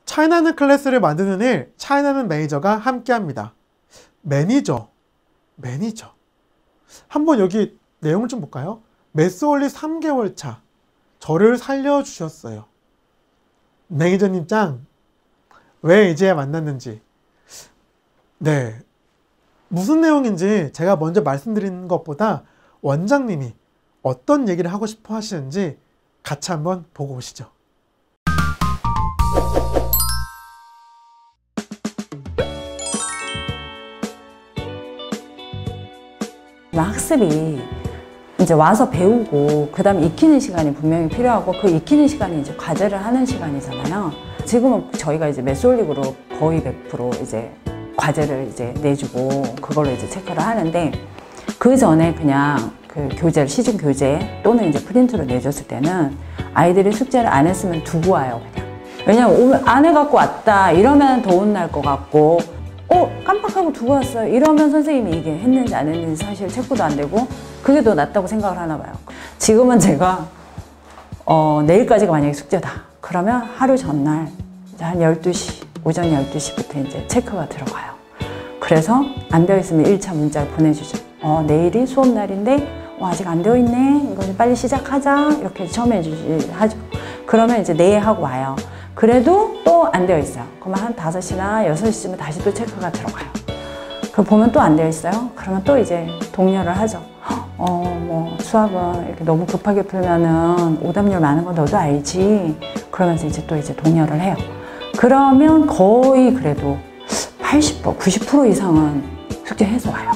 차이나는 클래스를 만드는 일, 차이나는 매니저가 함께합니다. 매니저. 한번 여기 내용을 좀 볼까요? 매스올리 3개월 차. 저를 살려주셨어요. 매니저님 짱. 왜 이제 만났는지. 네. 무슨 내용인지 제가 먼저 말씀드리는 것보다 원장님이 어떤 얘기를 하고 싶어 하시는지 같이 한번 보고 오시죠. 학습이 이제 와서 배우고 그 다음에 익히는 시간이 분명히 필요하고 그 익히는 시간이 이제 과제를 하는 시간이잖아요. 지금은 저희가 이제 메솔릭으로 거의 100% 이제 과제를 이제 내주고 그걸로 이제 체크를 하는데 그 전에 그냥 그 교재를 시중 교재 또는 이제 프린트로 내줬을 때는 아이들이 숙제를 안 했으면 두고 와요, 그냥. 왜냐면 안 해갖고 왔다 이러면 더 혼날 것 같고 깜빡하고 두고 왔어요 이러면 선생님이 이게 했는지 안 했는지 사실 체크도 안 되고 그게 더 낫다고 생각을 하나 봐요. 지금은 제가 내일까지가 만약에 숙제다 그러면 하루 전날 이제 한 12시 오전 12시부터 이제 체크가 들어가요. 그래서 안 되어 있으면 1차 문자를 보내주죠. 내일이 수업 날인데 아직 안 되어 있네, 이거 빨리 시작하자, 이렇게 처음에 하죠. 그러면 이제 네 하고 와요. 그래도 또 안 되어 있어요. 그러면 한 5시나 6시쯤에 다시 또 체크가 들어가요. 그 보면 또 안 되어 있어요. 그러면 또 이제 독려를 하죠. 뭐 수학은 이렇게 너무 급하게 풀면은 오답률 많은 건 너도 알지. 그러면서 이제 또 이제 독려를 해요. 그러면 거의 그래도 80%, 90% 이상은 숙제해서 와요.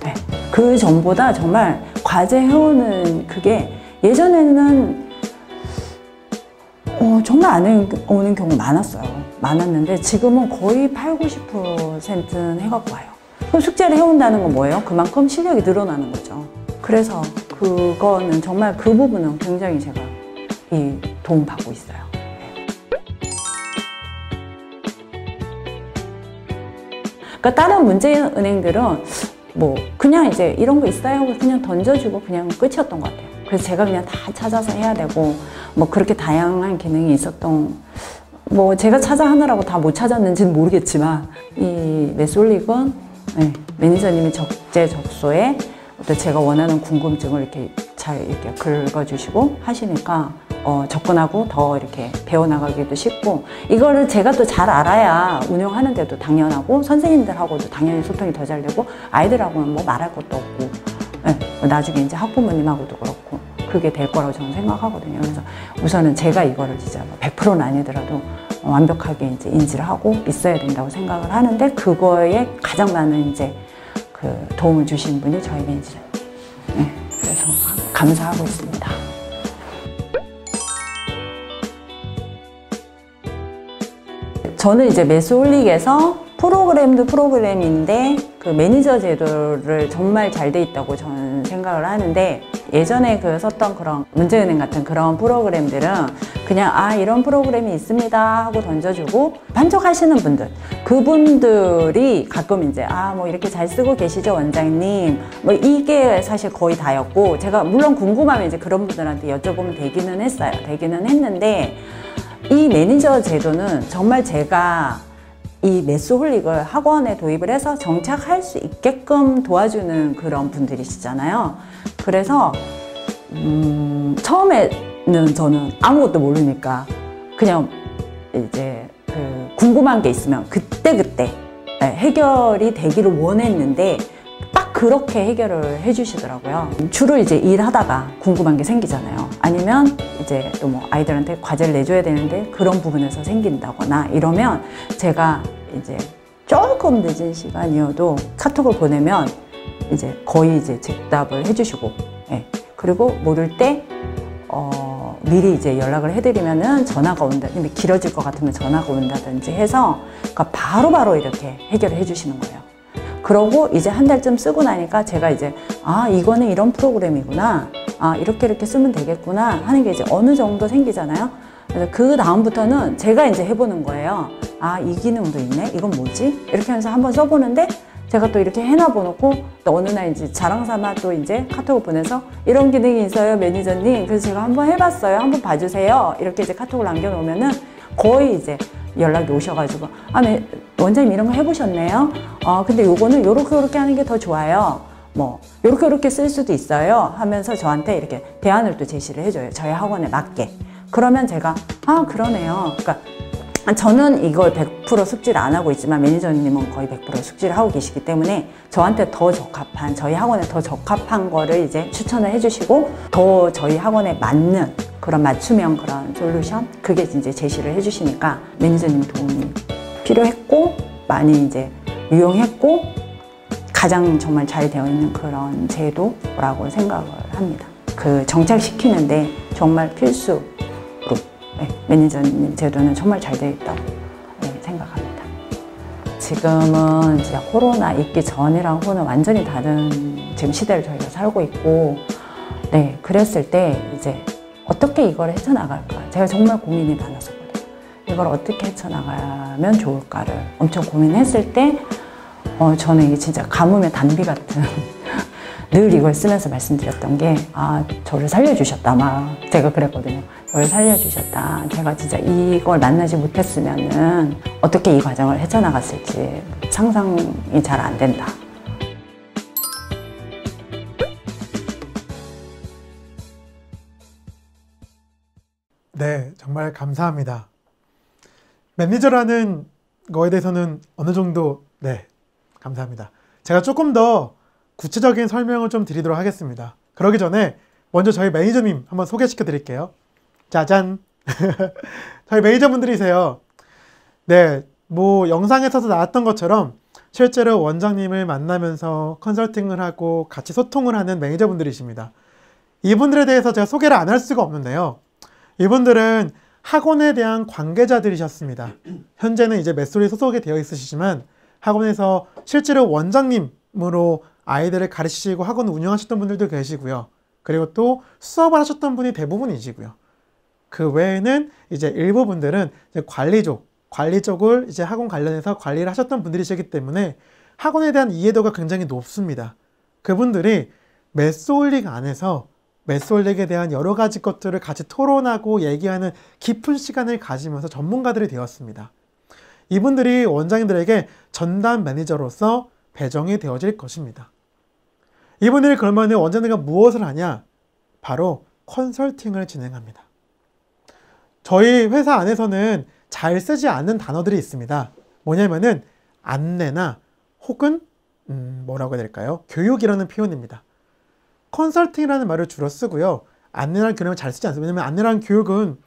네. 그 전보다 정말 과제 해오는 그게 예전에는 정말 안 오는 경우 많았는데 지금은 거의 80~90%는 해갖고 와요. 그럼 숙제를 해온다는 건 뭐예요? 그만큼 실력이 늘어나는 거죠. 그래서 그거는 정말 그 부분은 굉장히 제가 도움 받고 있어요. 그러니까 다른 문제은행들은 뭐 그냥 이제 이런 거 있어요 하고 그냥 던져주고 그냥 끝이었던 것 같아요. 그래서 제가 그냥 다 찾아서 해야 되고 뭐 그렇게 다양한 기능이 있었던, 뭐 제가 찾아 하느라고 다 못 찾았는지는 모르겠지만 이 메솔릭은 매니저님이 적재적소에 어떤 제가 원하는 궁금증을 이렇게 잘 이렇게 긁어주시고 하시니까 접근하고 더 이렇게 배워나가기도 쉽고, 이거를 제가 또 잘 알아야 운영하는 데도 당연하고 선생님들하고도 당연히 소통이 더 잘 되고 아이들하고는 뭐 말할 것도 없고 나중에 이제 학부모님하고도 그렇고 그게 될 거라고 저는 생각하거든요. 그래서 우선은 제가 이거를 진짜 100%는 아니더라도 완벽하게 이제 인지를 하고 있어야 된다고 생각을 하는데 그거에 가장 많은 이제 그 도움을 주신 분이 저희 매니저님. 그래서 감사하고 있습니다. 저는 이제 메솔릭에서 프로그램도 프로그램인데 그 매니저 제도를 정말 잘 돼 있다고 저는 생각을 하는데, 예전에 그 썼던 그런 문제은행 같은 그런 프로그램들은 그냥 이런 프로그램이 있습니다 하고 던져주고 만족하시는 분들, 그분들이 가끔 이제 뭐 이렇게 잘 쓰고 계시죠 원장님, 뭐 이게 사실 거의 다였고, 제가 물론 궁금하면 이제 그런 분들한테 여쭤보면 되기는 했는데 이 매니저 제도는 정말 제가 이 메소홀릭을 학원에 도입을 해서 정착할 수 있게끔 도와주는 그런 분들이시잖아요. 그래서 처음에는 저는 아무것도 모르니까 그냥 이제 궁금한 게 있으면 그때그때 해결이 되기를 원했는데 딱 그렇게 해결을 해주시더라고요. 주로 이제 일하다가 궁금한 게 생기잖아요. 아니면 이제 또 뭐 아이들한테 과제를 내줘야 되는데 그런 부분에서 생긴다거나 이러면 제가 이제 조금 늦은 시간이어도 카톡을 보내면 이제 거의 이제 즉답을 해주시고, 그리고 모를 때 미리 이제 연락을 해드리면은 전화가 온다, 길어질 것 같으면 전화가 온다든지 해서 그러니까 바로바로 이렇게 해결을 해주시는 거예요. 그러고 이제 한 달쯤 쓰고 나니까 제가 이제 이거는 이런 프로그램이구나, 이렇게 쓰면 되겠구나 하는 게 이제 어느 정도 생기잖아요. 그래서 그 다음부터는 제가 이제 해보는 거예요. 이 기능도 있네? 이건 뭐지? 이렇게 하면서 한번 써보는데 제가 또 이렇게 해놔보놓고 또 어느 날 이제 자랑삼아 또 이제 카톡을 보내서 이런 기능이 있어요 매니저님, 그래서 제가 한번 해봤어요, 한번 봐주세요, 이렇게 이제 카톡을 남겨놓으면은 거의 이제 연락이 오셔가지고 네, 원장님 이런 거 해보셨네요? 근데 요거는 요렇게 하는 게 더 좋아요. 뭐 요렇게 쓸 수도 있어요 하면서 저한테 이렇게 대안을 또 제시를 해줘요. 저희 학원에 맞게. 그러면 제가 그러네요. 그러니까 저는 이걸 100% 숙지를 안 하고 있지만 매니저님은 거의 100% 숙지를 하고 계시기 때문에 저한테 더 적합한, 저희 학원에 더 적합한 거를 이제 추천을 해주시고 더 저희 학원에 맞는 그런 맞춤형 그런 솔루션 그게 이제 제시를 해주시니까 매니저님 도움이 필요했고 많이 이제 유용했고 가장 정말 잘 되어 있는 그런 제도라고 생각을 합니다. 그 정착시키는데 정말 필수로 매니저님 제도는 정말 잘 되어 있다고 생각합니다. 지금은 진짜 코로나 있기 전이랑은 완전히 다른 지금 시대를 저희가 살고 있고, 그랬을 때 이제 어떻게 이걸 헤쳐나갈까? 제가 정말 고민이 많았었거든요. 이걸 어떻게 헤쳐나가면 좋을까를 엄청 고민했을 때, 저는 이게 진짜 가뭄의 단비 같은 늘 이걸 쓰면서 말씀드렸던 게, 저를 살려주셨다. 막 제가 그랬거든요. 저를 살려주셨다. 제가 진짜 이걸 만나지 못했으면은 어떻게 이 과정을 헤쳐나갔을지 상상이 잘 안 된다. 네, 정말 감사합니다. 매니저라는 거에 대해서는 어느 정도, 감사합니다. 제가 조금 더 구체적인 설명을 좀 드리도록 하겠습니다. 그러기 전에 먼저 저희 매니저님 한번 소개시켜 드릴게요. 짜잔! 저희 매니저분들이세요. 뭐 영상에서도 나왔던 것처럼 실제로 원장님을 만나면서 컨설팅을 하고 같이 소통을 하는 매니저분들이십니다. 이분들에 대해서 제가 소개를 안 할 수가 없는데요. 이분들은 학원에 대한 관계자들이셨습니다. 현재는 이제 메소리 소속이 되어 있으시지만 학원에서 실제로 원장님으로 아이들을 가르치시고 학원 운영하셨던 분들도 계시고요. 그리고 또 수업을 하셨던 분이 대부분이시고요. 그 외에는 이제 일부분들은 이제 관리 쪽을 이제 학원 관련해서 관리를 하셨던 분들이시기 때문에 학원에 대한 이해도가 굉장히 높습니다. 그분들이 메소울릭 안에서 메소울릭에 대한 여러 가지 것들을 같이 토론하고 얘기하는 깊은 시간을 가지면서 전문가들이 되었습니다. 이분들이 원장님들에게 전담 매니저로서 배정이 되어질 것입니다. 이분들이 그러면 원장님과 무엇을 하냐? 바로 컨설팅을 진행합니다. 저희 회사 안에서는 잘 쓰지 않는 단어들이 있습니다. 뭐냐면은 안내나 혹은 뭐라고 해야 될까요? 교육이라는 표현입니다. 컨설팅이라는 말을 주로 쓰고요. 안내랑 교육은 잘 쓰지 않습니다. 왜냐면 안내랑 교육은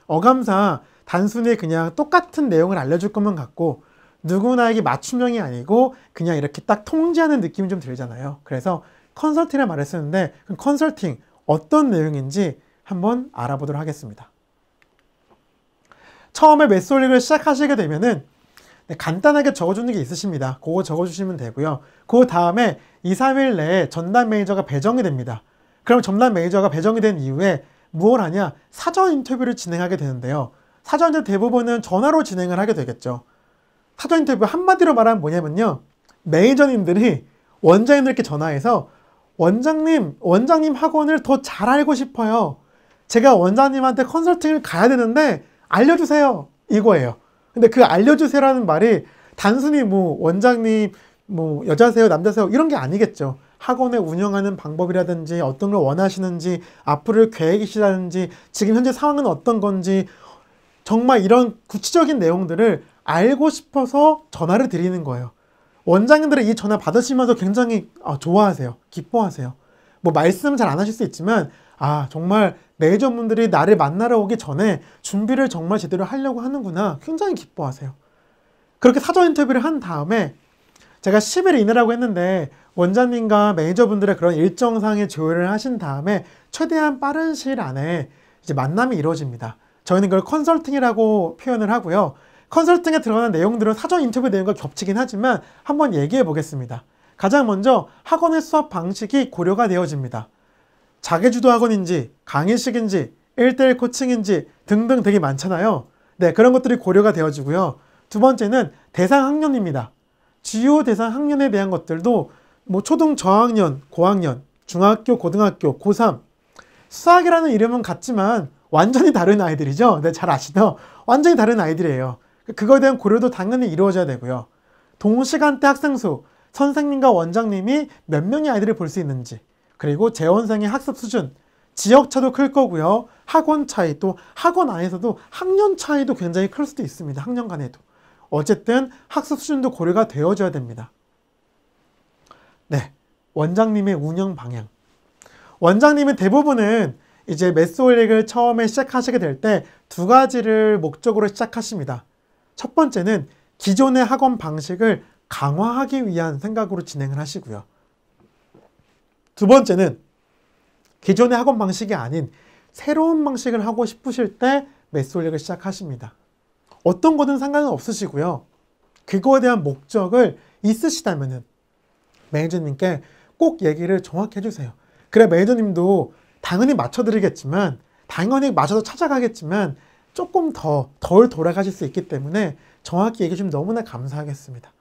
어감상 단순히 그냥 똑같은 내용을 알려줄 것만 같고 누구나에게 맞춤형이 아니고 그냥 이렇게 딱 통제하는 느낌이 좀 들잖아요. 그래서 컨설팅이라는 말을 쓰는데 그 컨설팅 어떤 내용인지 한번 알아보도록 하겠습니다. 처음에 메소울릭을 시작하시게 되면은 간단하게 적어주는 게 있으십니다. 그거 적어주시면 되고요. 그 다음에 2, 3일 내에 전담 매니저가 배정이 됩니다. 그럼 전담 매니저가 배정이 된 이후에 무엇을 하냐? 사전 인터뷰를 진행하게 되는데요. 사전 인터뷰 대부분은 전화로 진행을 하게 되겠죠. 사전 인터뷰 한마디로 말하면 뭐냐면요. 매니저님들이 원장님들께 전화해서 원장님 학원을 더 잘 알고 싶어요. 제가 원장님한테 컨설팅을 가야 되는데 알려주세요. 이거예요. 근데 그 알려주세요라는 말이 단순히 뭐 원장님 뭐 여자세요, 남자세요 이런 게 아니겠죠. 학원을 운영하는 방법이라든지 어떤 걸 원하시는지 앞으로 계획이시라든지 지금 현재 상황은 어떤 건지 정말 이런 구체적인 내용들을 알고 싶어서 전화를 드리는 거예요. 원장님들은 이 전화 받으시면서 굉장히 좋아하세요. 기뻐하세요. 뭐 말씀은 잘 안 하실 수 있지만 정말 매니저분들이 나를 만나러 오기 전에 준비를 정말 제대로 하려고 하는구나. 굉장히 기뻐하세요. 그렇게 사전 인터뷰를 한 다음에 제가 10일 이내라고 했는데 원장님과 매니저분들의 그런 일정상의 조율을 하신 다음에 최대한 빠른 시일 안에 이제 만남이 이루어집니다. 저희는 그걸 컨설팅이라고 표현을 하고요. 컨설팅에 들어가는 내용들은 사전 인터뷰 내용과 겹치긴 하지만 한번 얘기해 보겠습니다. 가장 먼저 학원의 수업 방식이 고려가 되어집니다. 자기주도 학원인지 강의식인지 1:1 코칭인지 등등 되게 많잖아요. 그런 것들이 고려가 되어지고요. 두 번째는 대상 학년입니다. 주요 대상 학년에 대한 것들도 뭐 초등 저학년, 고학년, 중학교, 고등학교, 고3 수학이라는 이름은 같지만 완전히 다른 아이들이죠. 잘 아시죠? 완전히 다른 아이들이에요. 그거에 대한 고려도 당연히 이루어져야 되고요. 동시간대 학생 수, 선생님과 원장님이 몇 명의 아이들을 볼 수 있는지, 그리고 재원생의 학습 수준, 지역차도 클 거고요. 학원 차이, 또 학원 안에서도 학년 차이도 굉장히 클 수도 있습니다. 학년 간에도. 어쨌든 학습 수준도 고려가 되어져야 됩니다. 네, 원장님의 운영 방향. 원장님은 대부분은 이제 메스홀릭을 처음에 시작하시게 될 때 두 가지를 목적으로 시작하십니다. 첫 번째는 기존의 학원 방식을 강화하기 위한 생각으로 진행을 하시고요. 두 번째는 기존의 학원 방식이 아닌 새로운 방식을 하고 싶으실 때 메스홀릭을 시작하십니다. 어떤 거든 상관은 없으시고요. 그거에 대한 목적을 있으시다면은 매니저님께 꼭 얘기를 정확히 해주세요. 그래 매니저님도 당연히 맞춰드리겠지만, 당연히 맞춰서 찾아가겠지만 조금 덜 돌아가실 수 있기 때문에 정확히 얘기해 주시면 너무나 감사하겠습니다.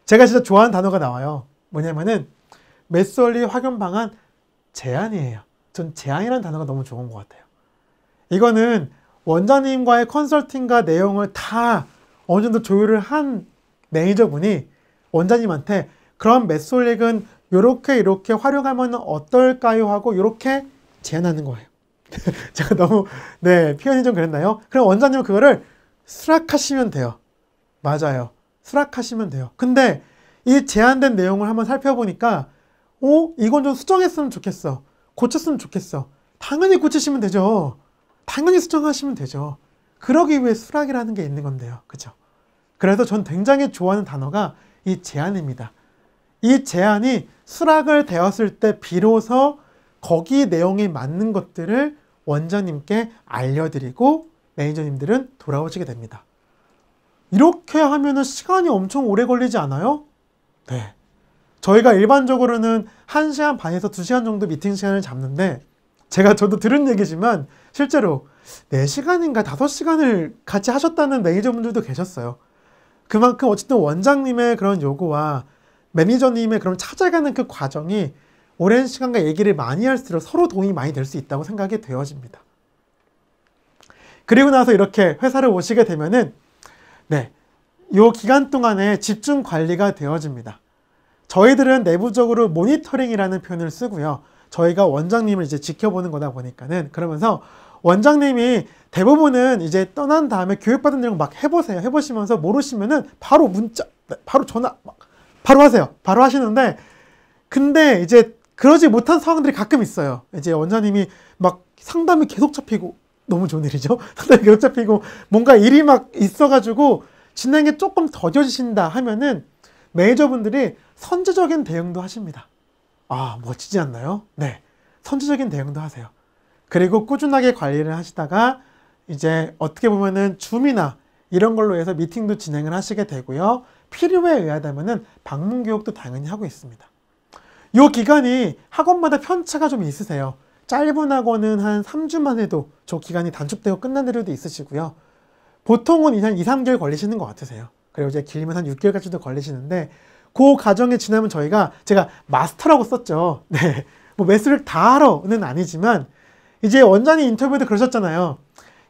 제가 진짜 좋아하는 단어가 나와요. 뭐냐면은 메스홀릭 학원 방안 제안이에요. 전 제안이라는 단어가 너무 좋은 것 같아요. 이거는 원장님과의 컨설팅과 내용을 다 어느 정도 조율을 한 매니저분이 원장님한테 그럼 메스홀릭은 이렇게 활용하면 어떨까요? 하고 이렇게 제안하는 거예요. 제가 너무 표현이 좀 그랬나요? 그럼 원장님은 그거를 수락하시면 돼요. 맞아요. 수락하시면 돼요. 근데 이 제안된 내용을 한번 살펴보니까 이건 좀 수정했으면 좋겠어. 고쳤으면 좋겠어. 당연히 고치시면 되죠. 당연히 수정하시면 되죠. 그러기 위해 수락이라는 게 있는 건데요. 그죠? 그래서 전 굉장히 좋아하는 단어가 이 제안입니다. 이 제안이 수락을 되었을 때 비로소 거기 내용이 맞는 것들을 원장님께 알려드리고 매니저님들은 돌아오시게 됩니다. 이렇게 하면은 시간이 엄청 오래 걸리지 않아요? 네. 저희가 일반적으로는 1시간 반에서 2시간 정도 미팅 시간을 잡는데, 저도 들은 얘기지만 실제로 4시간인가 5시간을 같이 하셨다는 매니저분들도 계셨어요. 그만큼 어쨌든 원장님의 그런 요구와 매니저님의 그런 찾아가는 그 과정이 오랜 시간과 얘기를 많이 할수록 서로 도움이 많이 될 수 있다고 생각이 되어집니다. 그리고 나서 이렇게 회사를 오시게 되면은 요 기간 동안에 집중 관리가 되어집니다. 저희들은 내부적으로 모니터링이라는 표현을 쓰고요. 저희가 원장님을 이제 지켜보는 거다 보니까는, 그러면서 원장님이 대부분은 이제 떠난 다음에 교육받은 내용 막 해보세요. 해보시면서 모르시면은 바로 문자, 바로 전화, 바로 하세요. 바로 하시는데, 근데 이제 그러지 못한 상황들이 가끔 있어요. 이제 원장님이 막 상담이 계속 잡히고, 너무 좋은 일이죠. 상담이 계속 잡히고, 뭔가 일이 막 있어가지고 진행이 조금 더뎌지신다 하면은 매니저분들이 선제적인 대응도 하십니다. 멋지지 않나요? 네. 선제적인 대응도 하세요. 그리고 꾸준하게 관리를 하시다가 이제 어떻게 보면은 줌이나 이런 걸로 해서 미팅도 진행을 하시게 되고요. 필요에 의하다면은 방문 교육도 당연히 하고 있습니다. 이 기간이 학원마다 편차가 좀 있으세요. 짧은 학원은 한 3주만 해도 저 기간이 단축되고 끝난 애들도 있으시고요. 보통은 한 2, 3개월 걸리시는 것 같으세요. 그리고 이제 길면 한 6개월까지도 걸리시는데, 그 과정에 지나면 제가 마스터라고 썼죠. 네. 뭐 메스를 다 하러는 아니지만, 이제 원장님 인터뷰도 그러셨잖아요.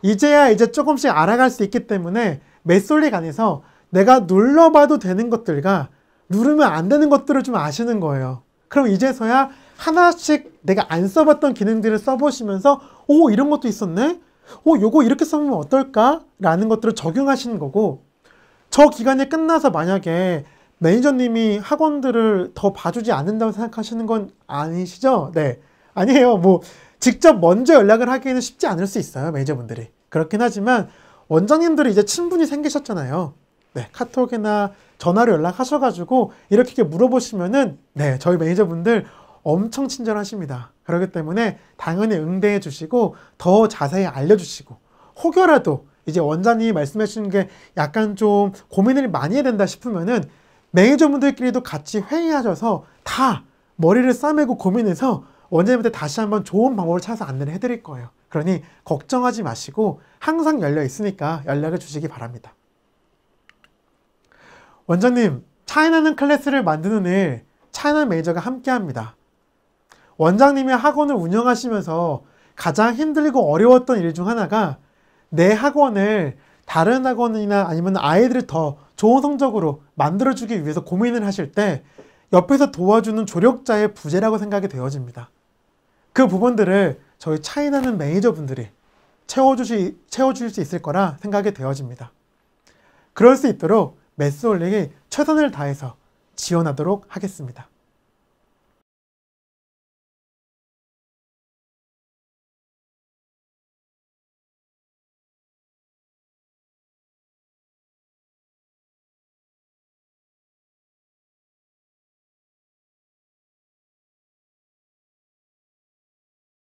이제야 조금씩 알아갈 수 있기 때문에 메스홀릭 안에서 내가 눌러봐도 되는 것들과 누르면 안 되는 것들을 좀 아시는 거예요. 그럼 이제서야 하나씩 내가 안 써봤던 기능들을 써보시면서 이런 것도 있었네? 요거 이렇게 써보면 어떨까? 라는 것들을 적용하시는 거고, 저 기간이 끝나서 만약에 매니저님이 학원들을 더 봐주지 않는다고 생각하시는 건 아니시죠? 네. 아니에요. 뭐 직접 먼저 연락을 하기에는 쉽지 않을 수 있어요. 매니저분들이. 그렇긴 하지만 원장님들이 이제 친분이 생기셨잖아요. 네. 카톡이나 전화로 연락하셔가지고 이렇게 물어보시면은 저희 매니저분들 엄청 친절하십니다. 그렇기 때문에 당연히 응대해 주시고 더 자세히 알려주시고, 혹여라도 이제 원장님이 말씀해 주시는 게 약간 좀 고민을 많이 해야 된다 싶으면은 매니저분들끼리도 같이 회의하셔서 다 머리를 싸매고 고민해서 원장님한테 다시 한번 좋은 방법을 찾아서 안내를 해드릴 거예요. 그러니 걱정하지 마시고 항상 열려 있으니까 연락을 주시기 바랍니다. 원장님, 차이나는 클래스를 만드는 일 차이나 매니저가 함께 합니다. 원장님이 학원을 운영하시면서 가장 힘들고 어려웠던 일 중 하나가 내 학원을 다른 학원이나 아니면 아이들을 더 좋은 성적으로 만들어주기 위해서 고민을 하실 때 옆에서 도와주는 조력자의 부재라고 생각이 되어집니다. 그 부분들을 저희 차이나는 매니저분들이 채워주실 수 있을 거라 생각이 되어집니다. 그럴 수 있도록 매스홀릭이 최선을 다해서 지원하도록 하겠습니다.